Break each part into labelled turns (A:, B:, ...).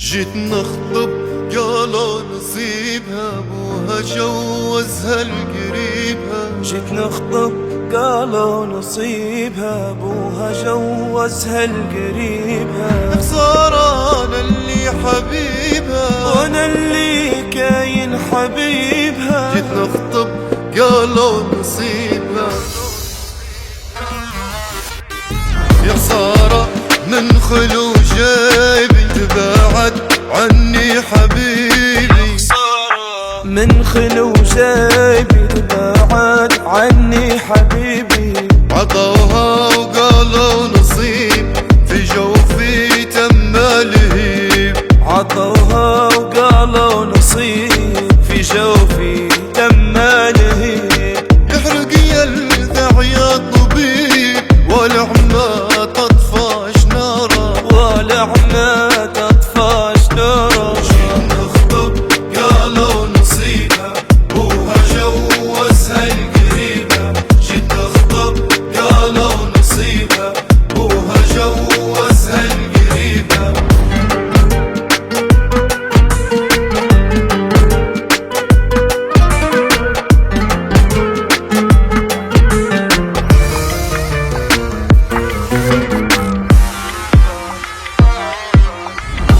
A: جيت نخطب قالوا نصيبها ابوها جوزها القريبها.
B: جيت نخطب قالوا نصيبها ابوها جوزها القريبها.
A: خسارة انا اللي حبيبها
B: وانا اللي كاين حبيبها.
A: جيت نخطب قالوا نصيبها. يا خسارة من خلو جيبي تباعد عني حبيبي.
B: من خلو جيبي تباعد عني حبيبي.
A: عطوها وقالوا نصيب في جوفي تم لهيب.
B: عطوها وقالوا نصيب في جوفي تم لهيب.
A: يحرق يلذع يا طبيب والعمى تطفش نارا.
B: والعمى تطفش نارا.
A: جيت نخطب قالوا نصيبها ابوها جوزها القريبة. جيت نخطب قالوا نصيبها ابوها جوزها القريبة.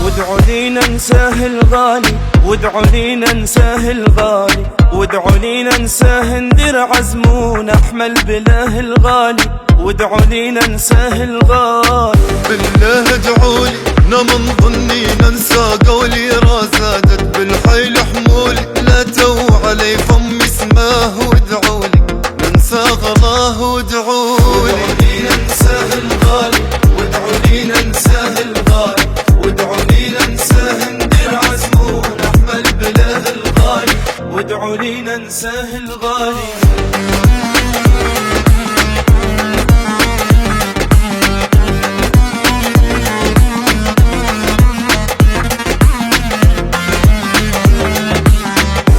B: وادعوا لي ننساه الغالي. وادعوا لي ننساه الغالي. وادعوا لي ننساه ندير عزم ونحمل بلاه الغالي. وادعوا لي ننساه الغالي.
A: بالله ادعولي من ظني ننسى قولي رازادت بالحيل حمولي. لا تو علي فمي اسماه وادعولي ننسى غلاه. وادعولي
B: ننساه الغالي. وادعوا لي ننساه الغالي. وادعوا لي ننساه ندير عزم ونحمل بلاه الغالي. وادعوا لي ننساه الغالي.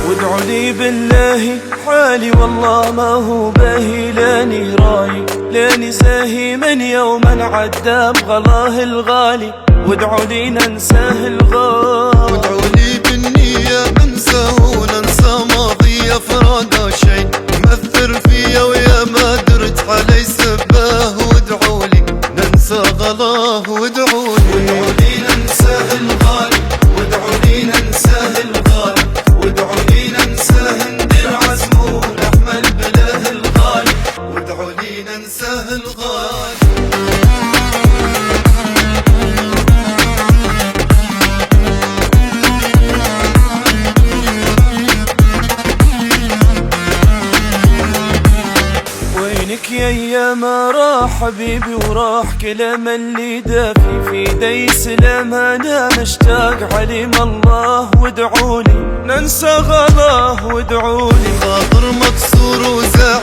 B: وادعوا لي بالله حالي والله ما هو باهي. لاني راي لاني ساهي من يوما عدى بغلاه الغالي. وادعوا لي ننساه الغالي.
A: وادعوا لي بالنية ننساه وننسى ماضي افراد شيء مأثر فيا ويا ما درت علي سباه. وادعوا لي ننسى غلاه. وادعوا
B: لي ننساه الغالي. وادعوا لي ننساه الغالي. وادعوا لي ننساه ندير عزم ونحمل بلاه الغالي.
A: وادعوا لي ننساه الغالي.
B: وينك يا ايام راح حبيبي وراح كلام اللي دافي في دي سلام. انا مشتاق عليم الله. وادعولي ننسى غلاه. وادعولي
A: خاطر مكسور وزعل